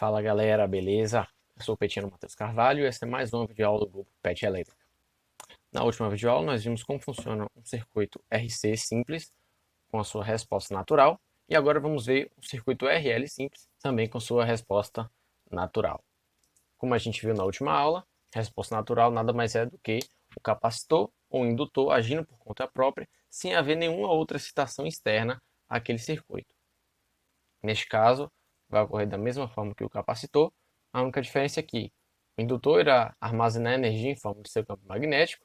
Fala galera, beleza? Eu sou o Petiano Matheus Carvalho e essa é mais uma videoaula do grupo PET Elétrica. Na última videoaula nós vimos como funciona um circuito RC simples com a sua resposta natural e agora vamos ver um circuito RL simples também com sua resposta natural. Como a gente viu na última aula, a resposta natural nada mais é do que o capacitor ou indutor agindo por conta própria sem haver nenhuma outra excitação externa àquele circuito. Neste caso, vai ocorrer da mesma forma que o capacitor, a única diferença é que o indutor irá armazenar energia em forma de seu campo magnético,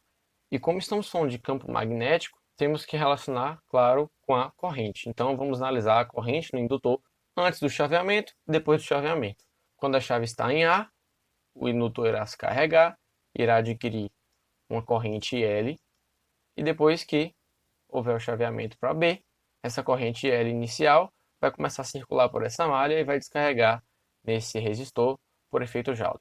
e como estamos falando de campo magnético, temos que relacionar, claro, com a corrente. Então vamos analisar a corrente no indutor antes do chaveamento e depois do chaveamento. Quando a chave está em A, o indutor irá se carregar, irá adquirir uma corrente L, e depois que houver o chaveamento para B, essa corrente L inicial vai começar a circular por essa malha e vai descarregar nesse resistor por efeito Joule.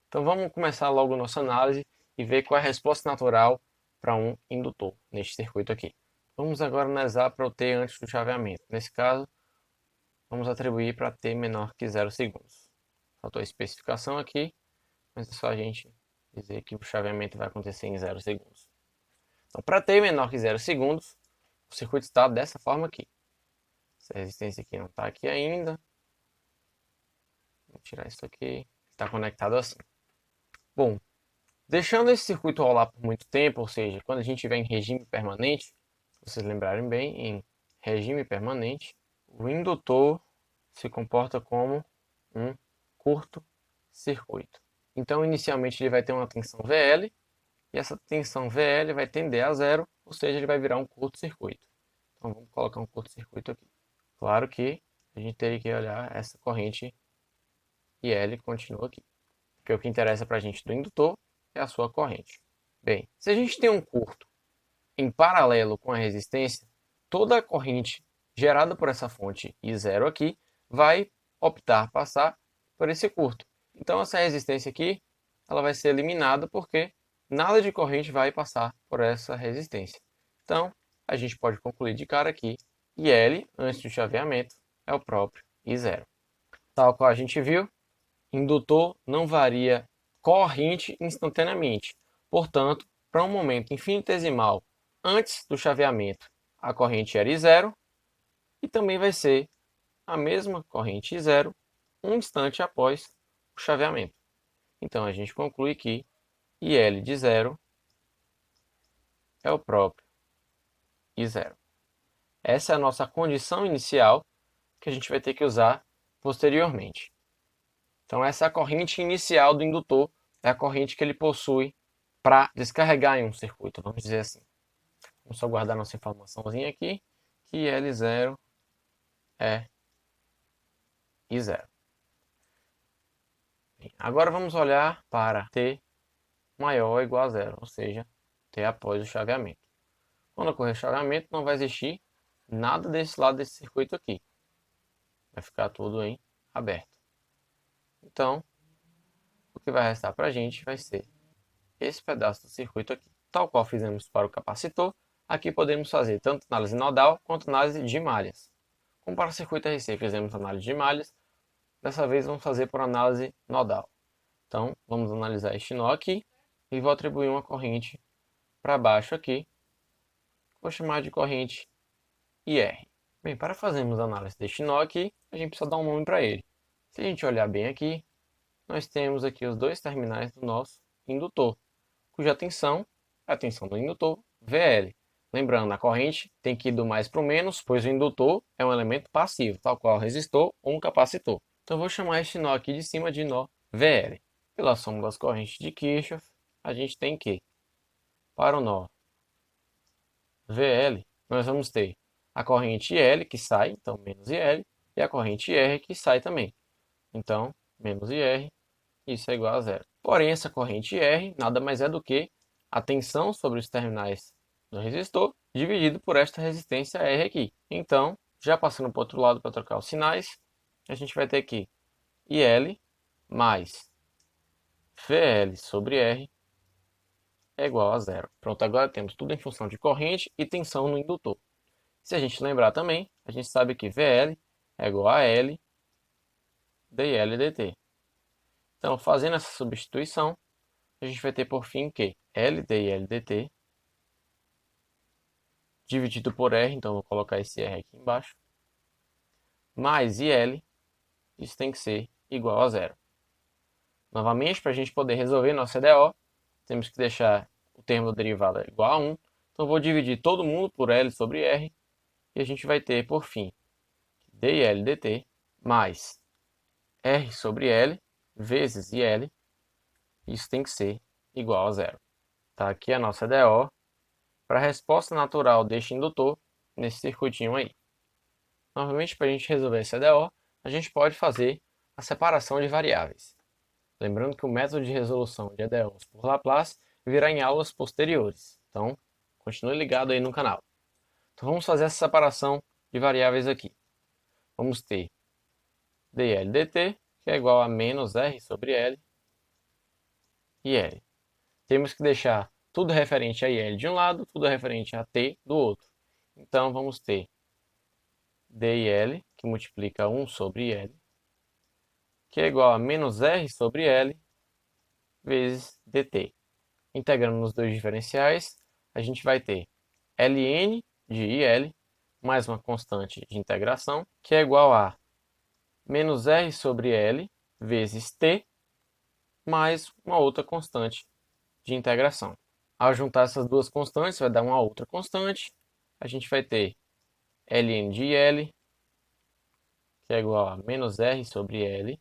Então vamos começar logo nossa análise e ver qual é a resposta natural para um indutor neste circuito aqui. Vamos agora analisar para o T antes do chaveamento. Nesse caso, vamos atribuir para T menor que 0 segundos. Faltou a especificação aqui, mas é só a gente dizer que o chaveamento vai acontecer em 0 segundos. Então, para T menor que 0 segundos, o circuito está dessa forma aqui. Essa resistência aqui não está aqui ainda. Vou tirar isso aqui. Está conectado assim. Bom, deixando esse circuito rolar por muito tempo, ou seja, quando a gente estiver em regime permanente, se vocês lembrarem bem, em regime permanente, o indutor se comporta como um curto-circuito. Então, inicialmente, ele vai ter uma tensão VL, e essa tensão VL vai tender a zero, ou seja, ele vai virar um curto-circuito. Então, vamos colocar um curto-circuito aqui. Claro que a gente teria que olhar essa corrente IL continua aqui. Porque o que interessa para a gente do indutor é a sua corrente. Bem, se a gente tem um curto em paralelo com a resistência, toda a corrente gerada por essa fonte I0 aqui vai optar passar por esse curto. Então essa resistência aqui ela vai ser eliminada porque nada de corrente vai passar por essa resistência. Então a gente pode concluir de cara aqui IL antes do chaveamento é o próprio I0. Tal qual a gente viu, indutor não varia corrente instantaneamente. Portanto, para um momento infinitesimal antes do chaveamento, a corrente era I0 e também vai ser a mesma corrente I0 um instante após o chaveamento. Então a gente conclui que IL de 0 é o próprio I0. Essa é a nossa condição inicial que a gente vai ter que usar posteriormente. Então essa é a corrente inicial do indutor, é a corrente que ele possui para descarregar em um circuito, vamos dizer assim. Vamos só guardar nossa informaçãozinha aqui, que L0 é I0. Agora vamos olhar para T maior ou igual a zero, ou seja, T após o chaveamento. Quando ocorrer o chaveamento, não vai existir nada desse lado desse circuito aqui. Vai ficar tudo em aberto. Então, o que vai restar para a gente vai ser esse pedaço do circuito aqui. Tal qual fizemos para o capacitor, aqui podemos fazer tanto análise nodal quanto análise de malhas. Como para o circuito RC fizemos análise de malhas, dessa vez vamos fazer por análise nodal. Então, vamos analisar este nó aqui e vou atribuir uma corrente para baixo aqui. Vou chamar de corrente IR. Bem, para fazermos a análise deste nó aqui, a gente precisa dar um nome para ele. Se a gente olhar bem aqui, nós temos aqui os dois terminais do nosso indutor, cuja tensão é a tensão do indutor, VL. Lembrando, a corrente tem que ir do mais para o menos, pois o indutor é um elemento passivo, tal qual o resistor ou um capacitor. Então eu vou chamar este nó aqui de cima de nó VL. Pela soma das correntes de Kirchhoff, a gente tem que, para o nó VL, nós vamos ter a corrente IL que sai, então menos IL, e a corrente IR que sai também. Então, menos IR, isso é igual a zero. Porém, essa corrente IR nada mais é do que a tensão sobre os terminais do resistor dividido por esta resistência R aqui. Então, já passando para o outro lado para trocar os sinais, a gente vai ter aqui IL mais VL sobre R é igual a zero. Pronto, agora temos tudo em função de corrente e tensão no indutor. Se a gente lembrar também, a gente sabe que VL é igual a L dIL dt. Então, fazendo essa substituição, a gente vai ter por fim que L dIL dt dividido por R, então vou colocar esse R aqui embaixo, mais IL, isso tem que ser igual a zero. Novamente, para a gente poder resolver nosso CDO, temos que deixar o termo da derivada igual a 1. Então, vou dividir todo mundo por L sobre R, e a gente vai ter, por fim, dIL dt mais R sobre L vezes IL, isso tem que ser igual a zero. Tá aqui a nossa DO para a resposta natural deste indutor nesse circuitinho aí. Novamente, para a gente resolver esse DO, a gente pode fazer a separação de variáveis. Lembrando que o método de resolução de EDOs por Laplace virá em aulas posteriores. Então, continue ligado aí no canal. Então, vamos fazer essa separação de variáveis aqui. Vamos ter dL dt, que é igual a menos R sobre L, e L. Temos que deixar tudo referente a IL de um lado, tudo referente a T do outro. Então, vamos ter dIL, que multiplica 1 sobre L, que é igual a menos R sobre L, vezes dt. Integrando nos dois diferenciais, a gente vai ter ln de IL, mais uma constante de integração, que é igual a menos R sobre L, vezes T, mais uma outra constante de integração. Ao juntar essas duas constantes, vai dar uma outra constante. A gente vai ter ln de L, que é igual a menos R sobre L,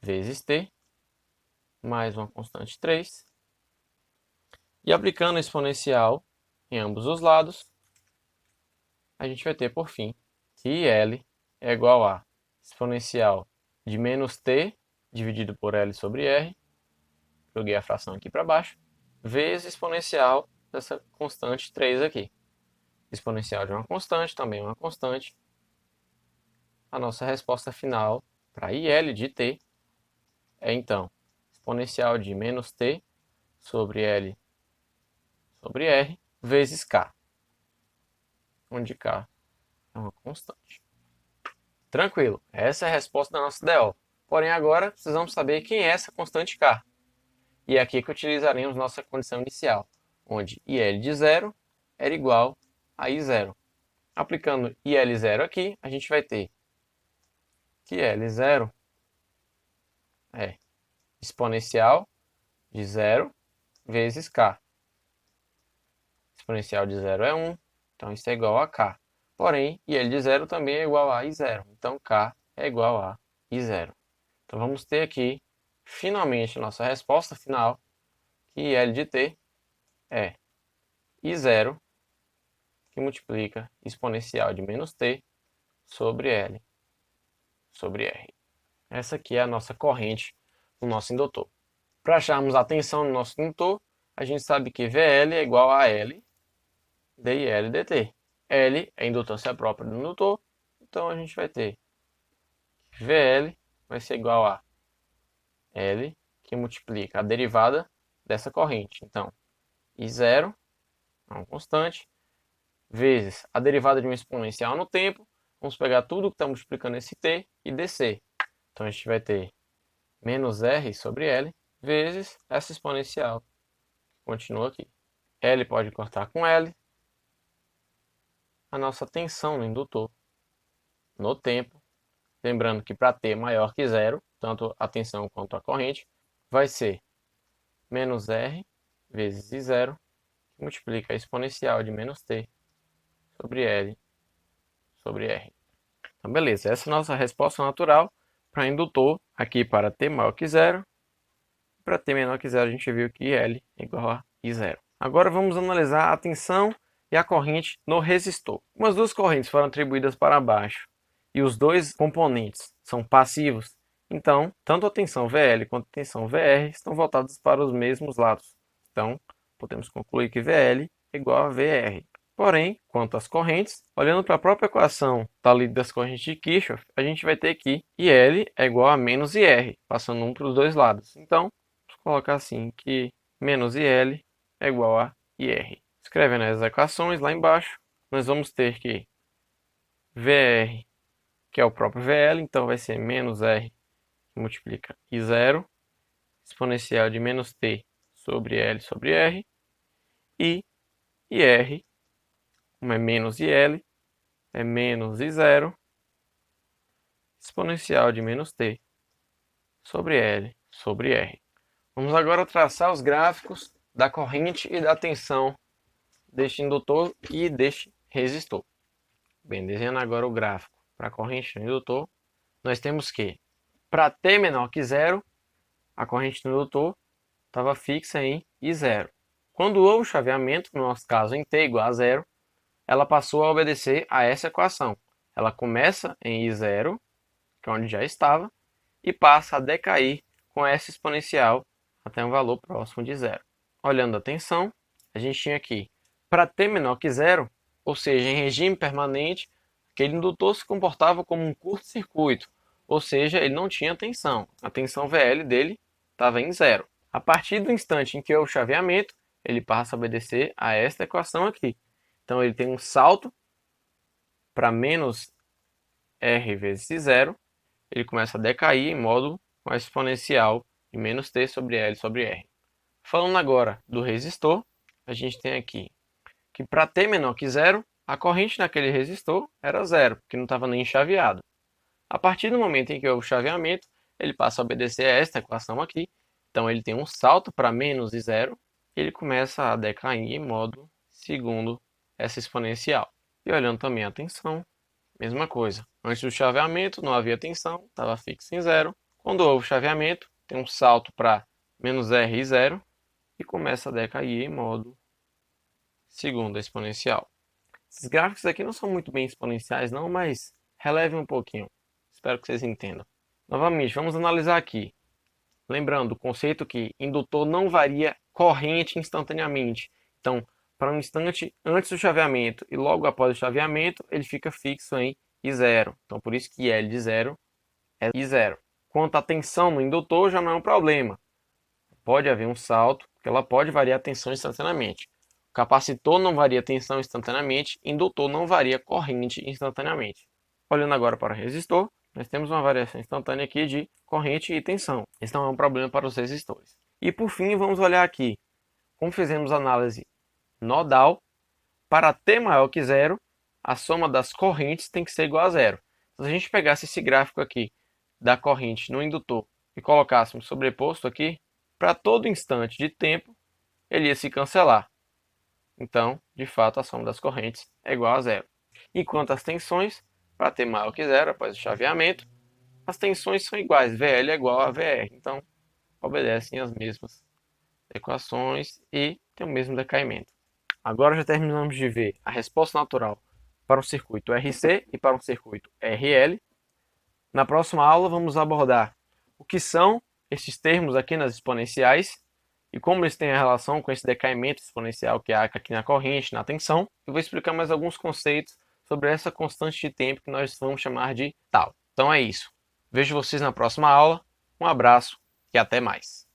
vezes T, mais uma constante 3. E aplicando a exponencial em ambos os lados, a gente vai ter, por fim, que IL é igual a exponencial de menos T dividido por L sobre R, joguei a fração aqui para baixo, vezes exponencial dessa constante 3 aqui. Exponencial de uma constante, também uma constante. A nossa resposta final para IL de T é, então, exponencial de menos T sobre L sobre R, vezes K, onde K é uma constante. Tranquilo, essa é a resposta da nossa DO. Porém, agora precisamos saber quem é essa constante K. E é aqui que utilizaremos nossa condição inicial, onde IL de zero era igual a I0. Aplicando IL0 aqui, a gente vai ter que L0 é exponencial de zero vezes K. Exponencial de zero é 1, então isso é igual a K. Porém, IL de zero também é igual a I0, então K é igual a I0. Então vamos ter aqui, finalmente, nossa resposta final, que IL de T é I0, que multiplica exponencial de menos T sobre L sobre R. Essa aqui é a nossa corrente do nosso indutor. Para acharmos a tensão no nosso indutor, a gente sabe que VL é igual a L dIL dt. L é a indutância própria do indutor, então a gente vai ter que VL vai ser igual a L, que multiplica a derivada dessa corrente. Então, I0 é uma constante, vezes a derivada de uma exponencial no tempo. Vamos pegar tudo que está multiplicando esse t e descer. Então, a gente vai ter menos R sobre L, vezes essa exponencial, que continua aqui. L pode cortar com L. A nossa tensão no indutor no tempo, lembrando que para t maior que zero, tanto a tensão quanto a corrente, vai ser menos R vezes I0, que multiplica a exponencial de menos t sobre L sobre R. Então, beleza, essa é a nossa resposta natural para indutor, aqui para t maior que zero. Para t menor que zero, a gente viu que L é igual a I0. Agora vamos analisar a tensão e a corrente no resistor. Como as duas correntes foram atribuídas para baixo e os dois componentes são passivos, então tanto a tensão VL quanto a tensão VR estão voltadas para os mesmos lados. Então, podemos concluir que VL é igual a VR. Porém, quanto às correntes, olhando para a própria equação da lei das correntes de Kirchhoff, a gente vai ter que IL é igual a menos IR, passando um para os dois lados. Então, vamos colocar assim, que menos IL é igual a IR. Escrevendo as equações lá embaixo, nós vamos ter que VR que é o próprio VL, então vai ser menos R que multiplica I0, exponencial de menos t sobre L sobre R, e IR, como é menos IL, é menos I0, exponencial de menos t sobre L sobre R. Vamos agora traçar os gráficos da corrente e da tensão deste indutor e deste resistor. Bem, desenhando agora o gráfico para a corrente no indutor, nós temos que, para t menor que zero, a corrente no indutor estava fixa em I0. Quando houve o chaveamento, no nosso caso em t igual a zero, ela passou a obedecer a essa equação. Ela começa em I0, que é onde já estava, e passa a decair com essa exponencial até um valor próximo de zero. Olhando a tensão, a gente tinha aqui, para t menor que zero, ou seja, em regime permanente, aquele indutor se comportava como um curto-circuito, ou seja, ele não tinha tensão. A tensão VL dele estava em zero. A partir do instante em que houve o chaveamento, ele passa a obedecer a esta equação aqui. Então ele tem um salto para menos R vezes I0, ele começa a decair em modo com a exponencial de menos t sobre L sobre R. Falando agora do resistor, a gente tem aqui que para t menor que zero, a corrente naquele resistor era zero, porque não estava nem chaveado. A partir do momento em que houve o chaveamento, ele passa a obedecer a esta equação aqui. Então ele tem um salto para menos I0 e ele começa a decair em modo segundo essa exponencial. E olhando também a tensão, mesma coisa. Antes do chaveamento não havia tensão, estava fixo em zero. Quando houve o chaveamento, tem um salto para menos R e zero e começa a decair em modo segundo exponencial. Esses gráficos aqui não são muito bem exponenciais não, mas relevem um pouquinho. Espero que vocês entendam. Novamente, vamos analisar aqui. Lembrando o conceito que indutor não varia corrente instantaneamente. Então, para um instante antes do chaveamento e logo após o chaveamento, ele fica fixo em I0. Então, por isso que L de zero é I0. Quanto à tensão no indutor, já não é um problema. Pode haver um salto, porque ela pode variar a tensão instantaneamente. O capacitor não varia a tensão instantaneamente, indutor não varia a corrente instantaneamente. Olhando agora para o resistor, nós temos uma variação instantânea aqui de corrente e tensão. Esse não é um problema para os resistores. E por fim, vamos olhar aqui. Como fizemos análise nodal, para t maior que zero, a soma das correntes tem que ser igual a zero. Se a gente pegasse esse gráfico aqui da corrente no indutor e colocássemos sobreposto aqui, para todo instante de tempo, ele ia se cancelar. Então, de fato, a soma das correntes é igual a zero. Enquanto as tensões, para t maior que zero, após o chaveamento, as tensões são iguais, VL é igual a VR. Então, obedecem as mesmas equações e tem o mesmo decaimento. Agora já terminamos de ver a resposta natural para um circuito RC e para um circuito RL. Na próxima aula vamos abordar o que são esses termos aqui nas exponenciais e como eles têm a relação com esse decaimento exponencial que há aqui na corrente, na tensão. Eu vou explicar mais alguns conceitos sobre essa constante de tempo que nós vamos chamar de tau. Então é isso. Vejo vocês na próxima aula. Um abraço e até mais.